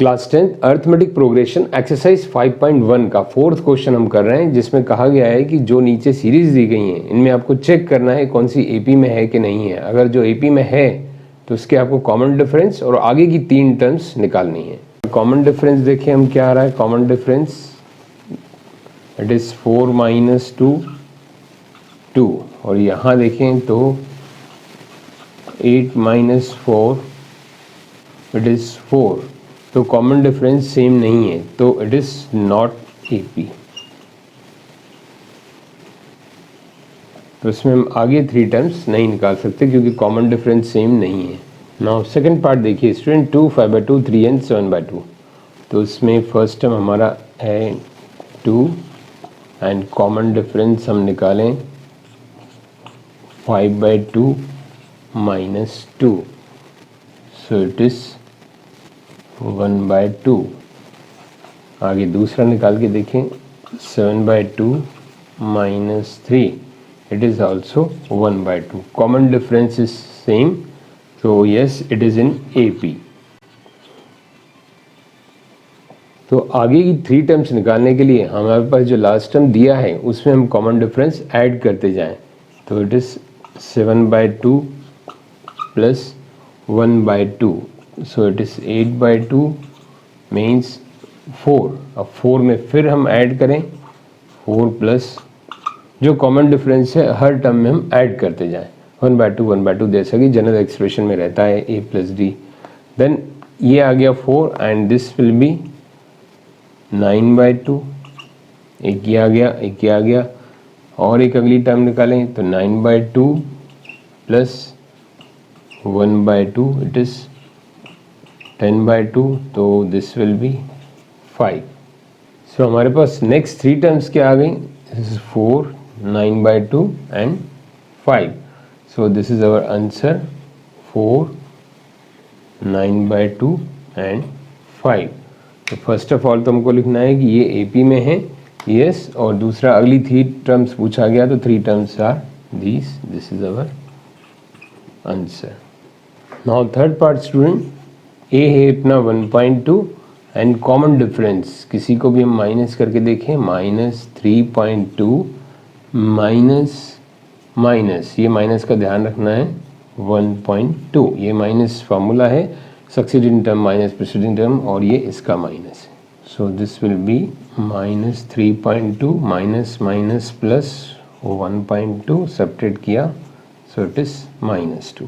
Class 10th arithmetic progression exercise 5.1 का fourth question हम कर रहे हैं, जिसमें कहा गया है कि जो नीचे सीरीज दी गई हैं इनमें आपको चेक करना है कौन सी एपी में है कि नहीं है। अगर जो एपी में है तो उसके आपको कॉमन डिफरेंस और आगे की 3 टर्म्स निकालनी है। कॉमन डिफरेंस देखिए हम क्या आ रहा है। Common difference it is 4 minus 2 और यहाँ देखें तो 8 माइनस 4 इट इज 4। तो कॉमन डिफरेंस सेम नहीं है, तो इट इज नॉट एपी। तो इसमें हम आगे 3 टर्म्स नहीं निकाल सकते क्योंकि कॉमन डिफरेंस सेम नहीं है। नाउ सेकंड पार्ट देखिए स्टूडेंट, 2 5/2 3 एंड 7/2। तो इसमें फर्स्ट टर्म हमारा है 2 एंड कॉमन डिफरेंस हम निकालें 5/2 माइनस 2, सो इट इज 1/2। आगे दूसरा निकाल के देखें 7/2 minus 3, it is also 1/2। Common difference is same, so yes it is in AP। तो आगे की 3 टर्म्स निकालने के लिए हमारे पास जो लास्ट टर्म दिया है उसमें हम कॉमन डिफरेंस ऐड करते जाएं। तो it is 7/2 plus 1/2, so it is 8/2 means 4। अब 4 में फिर हम ऐड करें 4 प्लस जो कॉमन डिफरेंस है हर टर्म में हम ऐड करते जाएं। 1/2 जैसा कि जनरल एक्सप्रेशन में रहता है a प्लस डी। देन ये आ गया 4 एंड दिस विल बी 9/2। एक ये आ गया, एक ये आ गया, और एक अगली टर्म निकालें तो 9/2 प्लस 1/2 इट इज 10/2, तो दिस विल बी 5। सो हमारे पास नेक्स्ट 3 टर्म्स क्या आ गई, this is 4 9/2 and 5। So this is our answer 4 9/2 and 5। तो फर्स्ट ऑफ ऑल तो हमको लिखना है कि ये एपी में है, यस, और दूसरा अगली 3 टर्म्स पूछा गया तो 3 terms are this is our answer. Now third part student, A है अपना 1.2 एंड कॉमन डिफरेंस किसी को भी हम माइनस करके देखें, -3.2 माइनस ये माइनस का ध्यान रखना है 1.2। ये माइनस फार्मूला है, succeeding term minus preceding term, और ये इसका माइनस है। So this will be -3.2 minus minus plus 1.2 subtract किया, so it is -2।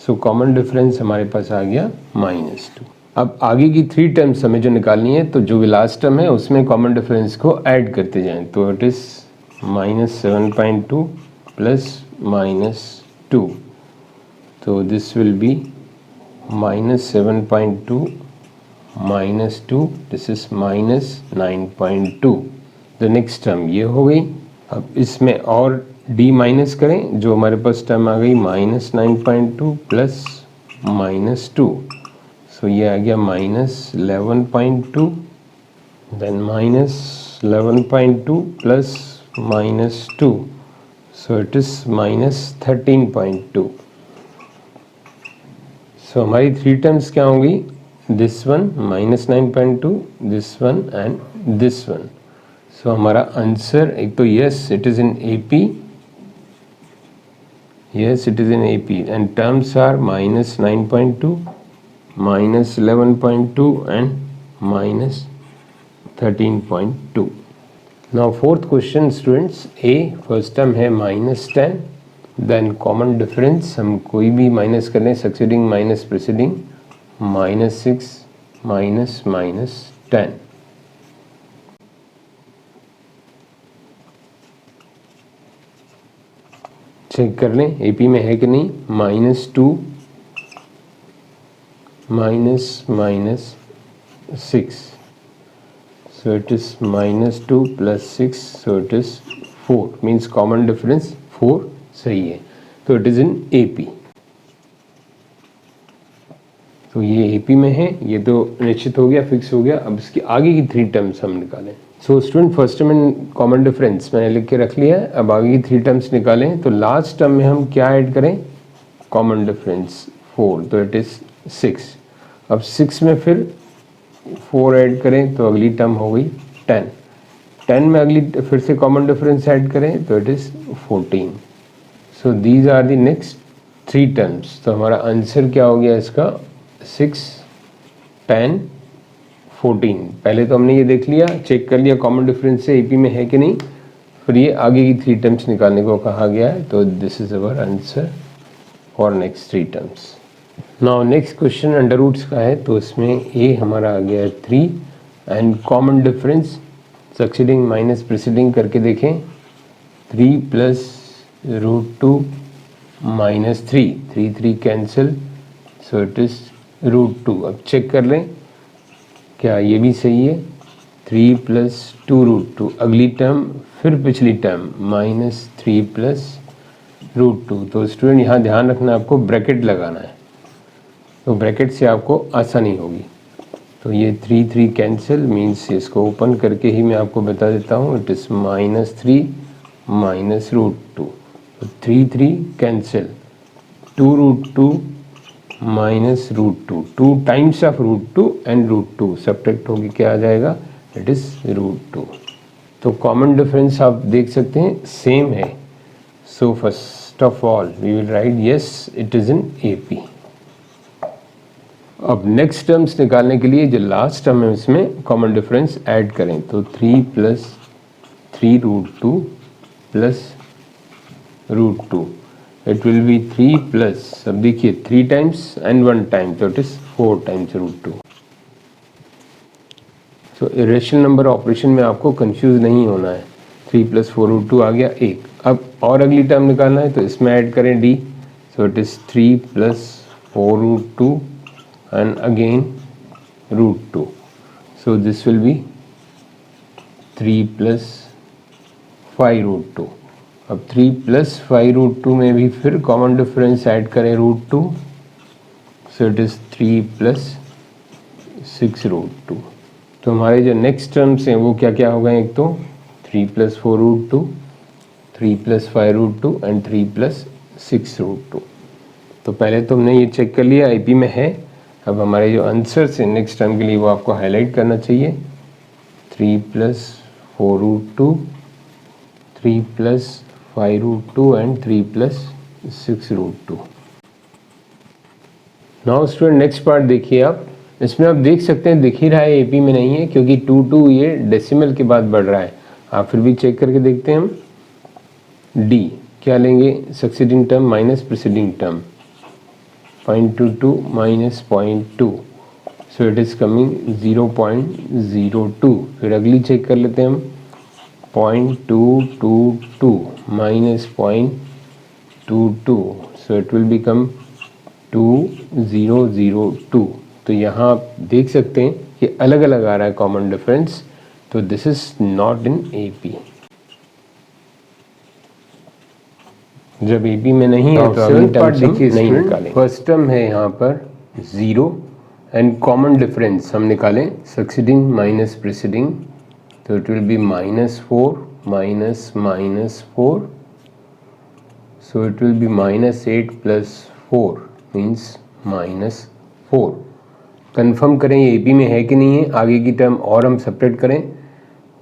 So common difference हमारे पास आ गया -2। अब आगे की 3 टर्म्स हमें जो निकालनी है, तो जो भी लास्ट टर्म है उसमें कॉमन डिफरेंस को ऐड करते जाएं। तो इट इज -7.2 प्लस -2, तो this will B -7.2 -2, this is -9.2। The next term ये हो गई। अब इसमें और d माइनस करें, जो हमारे पास टर्म आ गई -9.2 प्लस -2, सो ये आ गया -11.2, then -11.2 plus -2, so it is -13.2। so हमारी 3 टर्म्स क्या होंगी, this one -9.2, this one and this one. So हमारा आंसर एक तो yes it is in AP, yes it is in AP and terms are -9.2 -11.2 and -13.2। Now fourth question students, a first term है -10, then common difference हम कोई भी minus कर लें, succeeding minus preceding, -6 -10। Check कर लें एपी में है कि नहीं, -2 -6, so it is -2 plus 6, so it is 4, means common difference 4 सही है। तो it is in AP। तो ये AP में है, ये तो निश्चित हो गया, फिक्स हो गया। अब इसकी आगे की 3 टर्म्स हम निकालें। So student first term in common difference मैंने लिख के रख लिया है। अब आगे की 3 टर्म्स निकालें तो लास्ट टर्म में हम क्या ऐड करें, कॉमन डिफरेंस 4, तो इट इज 6। अब 6 में फिर 4 ऐड करें तो अगली टर्म हो गई 10। 10 में अगली फिर से कॉमन डिफरेंस ऐड करें तो it is 14। So these are the next 3 terms. तो हमारा आंसर क्या हो गया इसका 6, 10, 14। पहले तो हमने ये देख लिया, चेक कर लिया कॉमन डिफरेंस से एपी में है कि नहीं, फिर ये आगे की 3 टर्म्स निकालने को कहा गया है। तो this is our answer for next 3 terms. Now next question under roots का है, तो इसमें ए हमारा आ गया है 3 and common difference succeeding minus preceding करके देखें। 3 plus √2 minus 3, 3 cancel, so it is √2। अब चेक कर लें क्या ये भी सही है। 3 प्लस 2√2 अगली टर्म, फिर पिछली टर्म माइनस 3 प्लस √2। तो स्टूडेंट यहाँ ध्यान रखना आपको ब्रैकेट लगाना है, तो ब्रैकेट से आपको आसानी होगी। तो ये 3 कैंसिल मीन्स इसको ओपन करके ही मैं आपको बता देता हूँ, इट इज़ -3 माइनस √2। तो 3 cancel, 2√2 minus √2, 2 times of √2 and √2 subtract होगी क्या आ जाएगा, इट इज़ √2। तो कॉमन डिफरेंस आप देख सकते हैं सेम है। So first of all we will write yes it is in AP। अब नेक्स्ट टर्म्स निकालने के लिए जो लास्ट टर्म है इसमें कॉमन डिफरेंस ऐड करें। तो 3 plus 3√2 plus √2, it will B 3 plus, अब देखिए 3 टाइम्स एंड 1 टाइम, तो it is 4 times √2। So irrational number operation में आपको कंफ्यूज नहीं होना है। 3 प्लस 4√2 आ गया 1। अब और अगली टर्म निकालना है तो इसमें ऐड करें D, so it is 3 plus 4√2 and again √2, so this will B 3 plus 5√2। अब 3 प्लस 5√2 में भी फिर कॉमन डिफरेंस ऐड करें √2, सो इट इज़ 3 प्लस 6√2। तो हमारे जो नेक्स्ट टर्म्स हैं वो क्या क्या हो गए, एक तो 3 प्लस 4√2, 3 प्लस 5√2 एंड 3 प्लस 6√2। तो पहले तो हमने ये चेक कर लिया IP में है। अब हमारे जो आंसर्स हैं नेक्स्ट टर्म के लिए वो आपको हाईलाइट करना चाहिए। 3 plus 4√2, 3 plus 5√2 and 3 plus 6√2। Now student next part देखिए आप, इसमें आप देख सकते हैं दिख ही रहा है AP में नहीं है क्योंकि 2 ये डेसिमल के बाद बढ़ रहा है। आप फिर भी चेक करके देखते हैं हम। D क्या लेंगे, succeeding term minus preceding term, 0.22 minus 0.2, so it is coming 0.02। फिर अगली चेक कर लेते हैं हम, 0.222 minus 0.22, so it will become 2002। तो यहाँ आप देख सकते हैं ये अलग अलग आ रहा है कॉमन डिफरेंस, तो this is not in AP। जब AP में नहीं है तो अगली टर्म देखिए नहीं निकालें। फर्स्ट टर्म है यहाँ पर 0 एंड कॉमन डिफरेंस हम निकालें सक्सीडिंग माइनस प्रीसीडिंग, तो it will B -4 minus -4, so it will be -8 plus 4 means -4। Confirm करें ये AP में है कि नहीं है, आगे की टर्म और हम सेपरेट करें।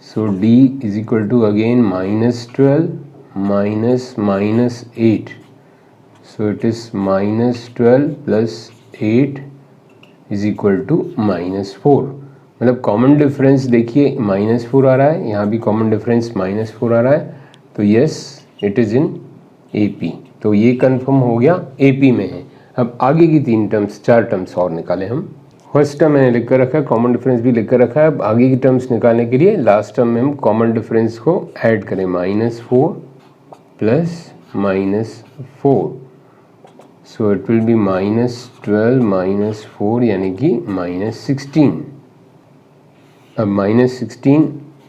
So D is equal to again -12 minus -8, so it is -12 plus 8 is equal to -4। मतलब कॉमन डिफरेंस देखिए -4 आ रहा है, यहाँ भी कॉमन डिफरेंस -4 आ रहा है, तो yes it is in AP। तो ये कंफर्म हो गया AP में है। अब आगे की 3 टर्म्स 4 टर्म्स और निकालें हम। फर्स्ट टर्म मैंने लिख कर रखा है, कॉमन डिफरेंस भी लिख कर रखा है। अब आगे की टर्म्स निकालने के लिए लास्ट टर्म में हम कॉमन डिफरेंस को ऐड करें, -4 plus -4, so it will B -12 minus 4 यानी कि -16। अब -16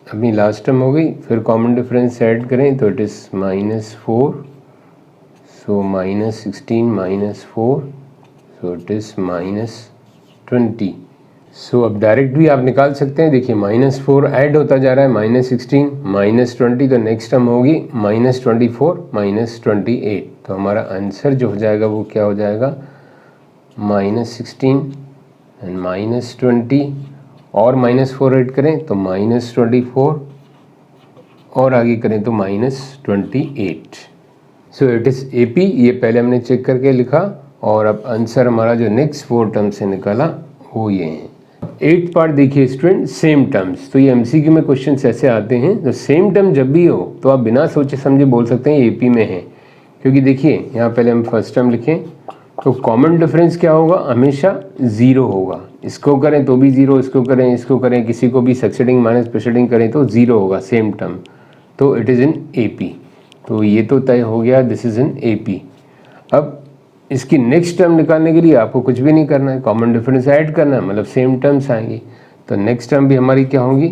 अपनी लास्ट टर्म हो गई, फिर कॉमन डिफरेंस ऐड करें तो it is -4, so -16 -4, so it is -20। सो अब डायरेक्ट भी आप निकाल सकते हैं। देखिए -4 ऐड होता जा रहा है, -16 -20, तो नेक्स्ट टर्म होगी -24 -28। तो हमारा आंसर जो हो जाएगा वो क्या हो जाएगा, -16 एंड -20 और -4 ऐड करें तो -24 और आगे करें तो -28। सो इट इज़ AP। ये पहले हमने चेक करके लिखा और अब आंसर हमारा जो नेक्स्ट 4 टर्म से निकाला वो ये है। 8th पार्ट देखिए स्टूडेंट, सेम टर्म्स। तो ये MCQ में क्वेश्चन ऐसे आते हैं, तो सेम टर्म जब भी हो तो आप बिना सोचे समझे बोल सकते हैं AP में है, क्योंकि देखिए यहाँ पहले हम फर्स्ट टर्म लिखें तो कॉमन डिफरेंस क्या होगा, हमेशा 0 होगा। इसको करें तो भी 0, इसको करें किसी को भी सक्सेडिंग माइनस प्रीसीडिंग करें तो 0 होगा सेम टर्म, तो इट इज़ इन AP। तो ये तो तय हो गया, दिस इज़ इन AP। अब इसकी नेक्स्ट टर्म निकालने के लिए आपको कुछ भी नहीं करना है, कॉमन डिफरेंस ऐड करना है, मतलब सेम टर्म्स आएंगी। तो नेक्स्ट टर्म भी हमारी क्या होगी,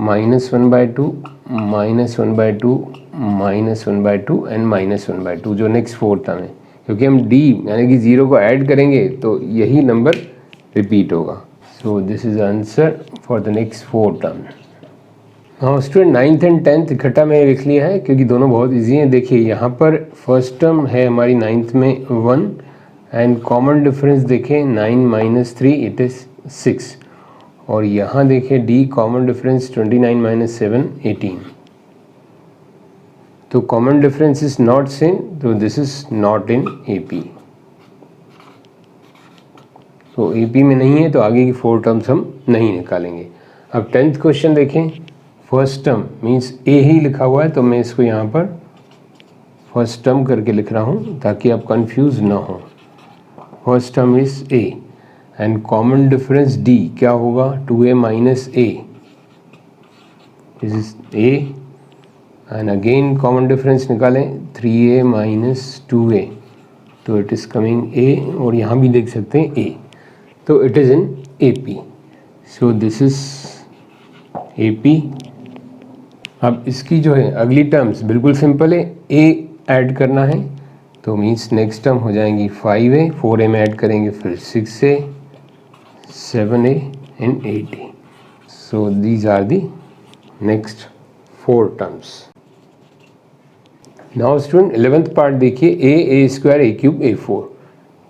-1/2 -1/2 -1/2 एंड -1/2, जो नेक्स्ट 4 टर्म है, क्योंकि हम D यानी कि 0 को ऐड करेंगे तो यही नंबर रिपीट होगा। सो this is answer for the next 4 term. हाँ स्टूडेंट, 9th एंड 10th इकट्ठा मैंने लिख लिया है क्योंकि दोनों बहुत इजी हैं। देखिए यहाँ पर फर्स्ट टर्म है हमारी 9th में 1 एंड कॉमन डिफरेंस देखें 9 - 3 इट इज़ 6, और यहाँ देखिए D कॉमन डिफरेंस 29 - 7 18। तो common difference is not same, तो this is not in AP। तो AP में नहीं है तो आगे की 4 टर्म्स हम नहीं निकालेंगे। अब 10th क्वेश्चन देखें, फर्स्ट टर्म मीन्स A ही लिखा हुआ है, तो मैं इसको यहाँ पर फर्स्ट टर्म करके लिख रहा हूँ ताकि आप कंफ्यूज ना हो। First term is A and common difference D क्या होगा, 2A - A, this is A and again common difference निकालें 3A - 2A, तो इट इज़ कमिंग A, और यहाँ भी देख सकते हैं A, तो it is in AP। So this is AP। अब इसकी जो है अगली टर्म्स बिल्कुल सिंपल है, A ऐड करना है तो मीन्स नेक्स्ट टर्म हो जाएंगी 5A, 4A में ऐड करेंगे फिर 6A, 7A and 8A। So these are the next 4 terms. Now student 11th part देखिए, A² A³ A4।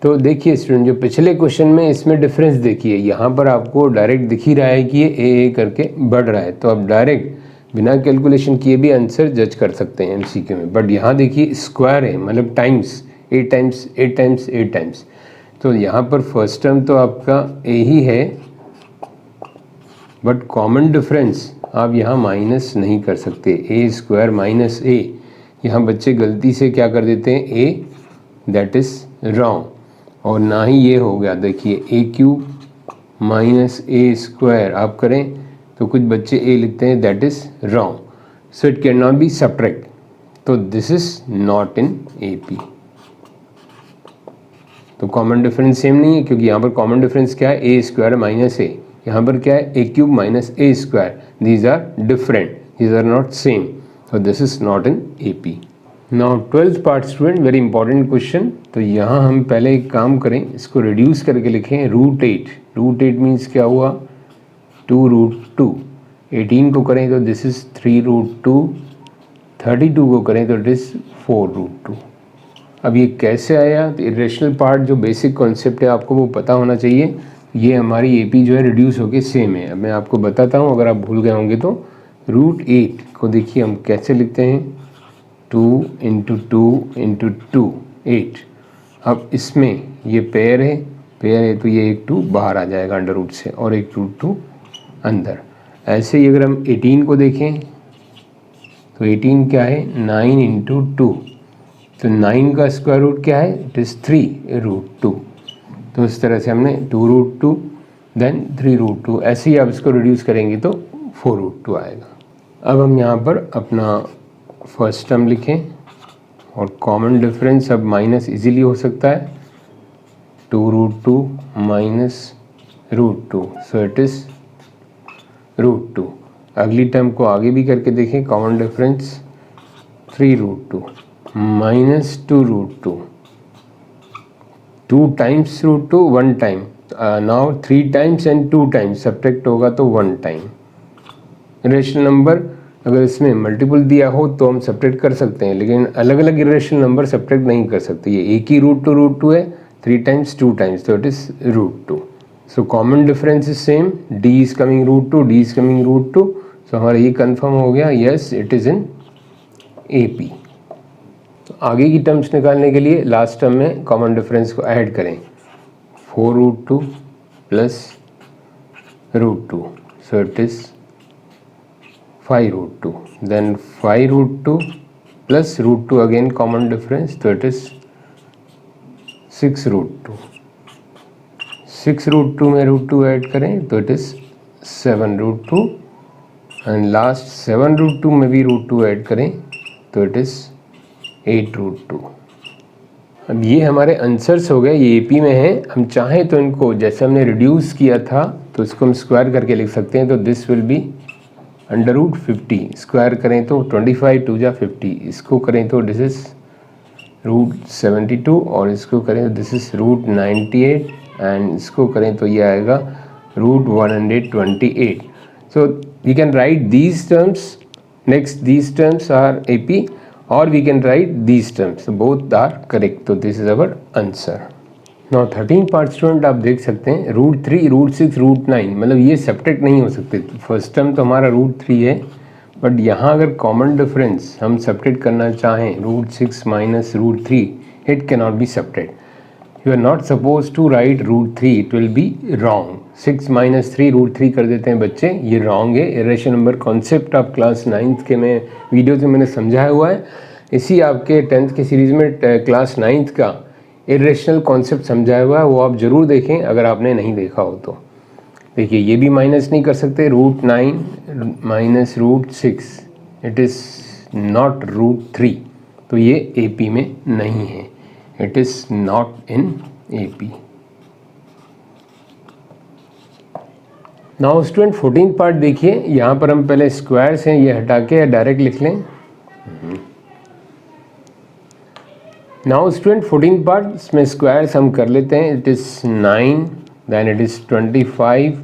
तो देखिए स्टूडेंट, जो पिछले क्वेश्चन में इसमें डिफरेंस देखिए, यहाँ पर आपको डायरेक्ट दिख ही रहा है कि ये A करके बढ़ रहा है, तो आप डायरेक्ट बिना कैलकुलेशन किए भी आंसर जज कर सकते हैं MCQ में। बट यहाँ देखिए स्क्वायर है, मतलब टाइम्स, 8 टाइम्स 8 टाइम्स 8 टाइम्स, तो यहाँ पर फर्स्ट टर्म तो आपका A ही है, बट कॉमन डिफरेंस आप यहाँ माइनस नहीं कर सकते, A² - A। यहाँ बच्चे गलती से क्या कर देते हैं A, दैट इज़ रॉन्ग, और ना ही ये हो गया, देखिए A³ - A² आप करें तो कुछ बच्चे A लिखते हैं, that is wrong, so it can not be subtract, तो this is not in AP। तो कॉमन डिफरेंस सेम नहीं है, क्योंकि यहाँ पर कॉमन डिफरेंस क्या है, A² - A, यहाँ पर क्या है A³ - A², these are different, these are not same, so this is not in AP। Now 12th part student, very important question. तो यहाँ हम पहले एक काम करें, इसको रिड्यूस करके लिखें √8। √8 मीन्स क्या हुआ, 2√2। 18 को करें तो दिस इज 3√2, 32 को करें तो इट इज़ 4√2। अब ये कैसे आया, तो इरेशनल पार्ट जो बेसिक कॉन्सेप्ट है आपको वो पता होना चाहिए। ये हमारी AP जो है रिड्यूस होके सेम है। अब मैं आपको बताता हूँ, अगर आप भूल गए होंगे तो। √8 को देखिए हम कैसे लिखते हैं, 2 × 2 × 2 8। अब इसमें ये पेयर है तो ये एक 2 बाहर आ जाएगा अंडर रूट से, और एक √2 अंदर। ऐसे ही अगर हम 18 को देखें तो 18 क्या है, 9 × 2, तो 9 का स्क्वायर रूट क्या है, इट इज़ 3√2। तो इस तरह से हमने 2√2 देन 3√2, ऐसे ही आप इसको रिड्यूस करेंगे तो 4√2 आएगा। अब हम यहाँ पर अपना फर्स्ट टर्म लिखें, और कॉमन डिफरेंस अब माइनस इजीली हो सकता है, 2√2 - √2, सो इट इज़ √2। अगली टर्म को आगे भी करके देखें, common difference 3√2 - 2√2, 2 times √2 1 time, now 3 times and 2 times, subtract होगा तो 1 टाइम। इरेशनल नंबर अगर इसमें मल्टीपल दिया हो तो हम सब्ट्रैक्ट कर सकते हैं, लेकिन अलग अलग इरेशनल नंबर सब्ट्रैक्ट नहीं कर सकते। ये एक ही √2 है, 3 टाइम्स 2 टाइम्स, तो it is √2। So common difference is same, d is coming root 2, d is coming root 2, सो हमारा ये कंफर्म हो गया, yes it is in AP। आगे की टर्म्स निकालने के लिए लास्ट टर्म में कॉमन डिफरेंस को ऐड करें, 4 root 2 plus root 2, so it is 5 root 2, then 5 root 2 plus root 2 again common difference, तो इट इज़ 6 रूट 2, 6 रूट 2 में रूट 2 ऐड करें तो it is 7 root 2, and last 7 root 2 में भी root 2 add करें तो इट इज़ 8 रूट 2। अब ये हमारे आंसर्स हो गए, ये AP में है। हम चाहें तो इनको जैसे हमने रिड्यूस किया था तो इसको हम स्क्वायर करके लिख सकते हैं, तो this will be under root 50, square करें तो 25 2 जा 50, इसको करें तो दिस इज़ रूट 72, और इसको करें तो दिस इज़ रूट 98, एंड इसको करें तो ये आएगा root 128। So we can write these terms, next these terms are AP, और we can write these terms, both are correct, तो this is our answer. Now 13 part student आप देख सकते हैं, रूट 3 रूट 6 रूट 9, मतलब ये सेपरेट नहीं हो सकते। फर्स्ट टर्म तो हमारा रूट 3 है, बट यहाँ अगर कॉमन डिफरेंस हम सेपरेट करना चाहें, root 6 minus root 3, it can not be separate. You are not suppose to write root 3, it will be wrong. 6 minus 3 root 3 कर देते हैं बच्चे, ये रॉन्ग है। इरेशनल नंबर कॉन्सेप्ट आप क्लास 9th के में वीडियो से मैंने समझाया हुआ है। इसी आपके 10th के सीरीज़ में क्लास 9th का इरेशनल कॉन्सेप्ट समझाया हुआ है, वो आप ज़रूर देखें अगर आपने नहीं देखा हो तो। देखिए ये भी माइनस नहीं कर सकते, root 9 minus root 6, it is not root 3, तो ये AP में नहीं है, it is not in AP। Now student 14 part देखिए, यहाँ पर हम पहले स्क्वायर्स हैं ये हटा के डायरेक्ट लिख लें। नाउ स्टूडेंट 14 पार्ट, इसमें स्क्वायर्स हम कर लेते हैं। It is 9, then it is 25,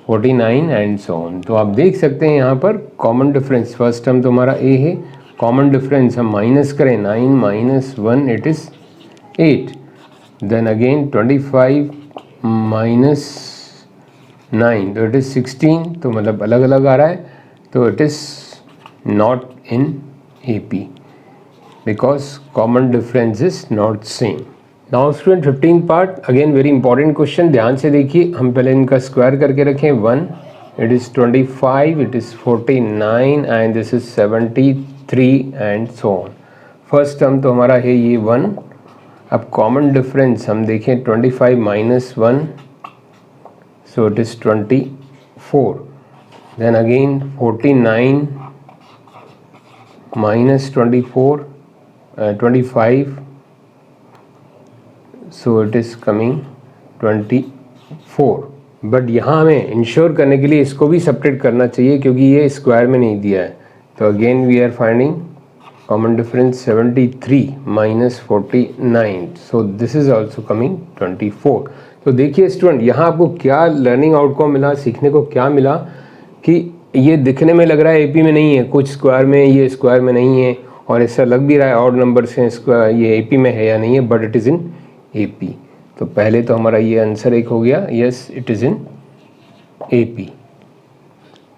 49 and so on. तो आप देख सकते हैं यहाँ पर कॉमन डिफरेंस, फर्स्ट टर्म तो हमारा A है, कॉमन डिफरेंस हम माइनस करें, 9 minus 1 it is 8, then again 25 minus 9 तो इट इज़ 16, तो मतलब अलग अलग आ रहा है, तो it is not in AP because common difference is not same. Now student 15 part, again very important question, ध्यान से देखिए। हम पहले इनका स्क्वायर करके रखें, 1 it is 25, it is 49 and this is 73 and so on। First term तो हमारा है ये 1। अब कॉमन डिफरेंस हम देखें, 25 minus 1 so it is 24, then again 49 minus 24 25, so it is coming 24। But यहाँ हमें इंश्योर करने के लिए इसको भी सेपरेट करना चाहिए क्योंकि ये स्क्वायर में नहीं दिया है। तो again we are finding common difference 73 minus 49, so this is also coming 24। तो देखिए स्टूडेंट, यहाँ आपको क्या लर्निंग आउटकम मिला, सीखने को क्या मिला कि ये दिखने में लग रहा है AP में नहीं है, कुछ स्क्वायर में, ये स्क्वायर में नहीं है, और ऐसा लग भी रहा है ऑड नंबर से स्क्वायर ये AP में है या नहीं है, but it is in AP। तो पहले तो हमारा ये आंसर एक हो गया, yes it is in AP।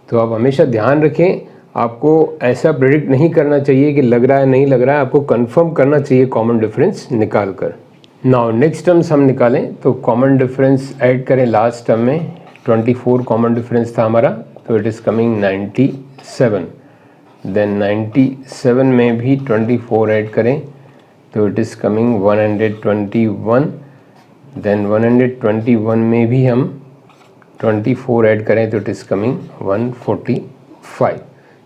तो आप हमेशा ध्यान रखें, आपको ऐसा प्रेडिक्ट नहीं करना चाहिए कि लग रहा है नहीं लग रहा है, आपको कंफर्म करना चाहिए कॉमन डिफरेंस निकाल कर। नाउ नेक्स्ट टर्म्स हम निकालें, तो कॉमन डिफरेंस ऐड करें लास्ट टर्म में, 24 कॉमन डिफरेंस था हमारा, तो इट इज़ कमिंग 97, देन 97 में भी 24 ऐड करें तो इट इज़ कमिंग 121, देन 121 में भी हम 24 ऐड करें तो इट इज़ कमिंग 145।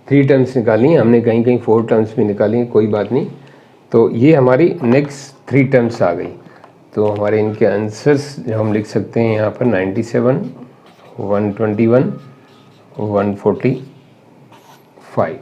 3 टर्म्स निकाली हैं हमने, कहीं कहीं 4 टर्म्स भी निकाली हैं, कोई बात नहीं। तो ये हमारी नेक्स्ट 3 टर्म्स आ गई। तो हमारे इनके आंसर्स जो हम लिख सकते हैं यहाँ पर 97, 121, 145।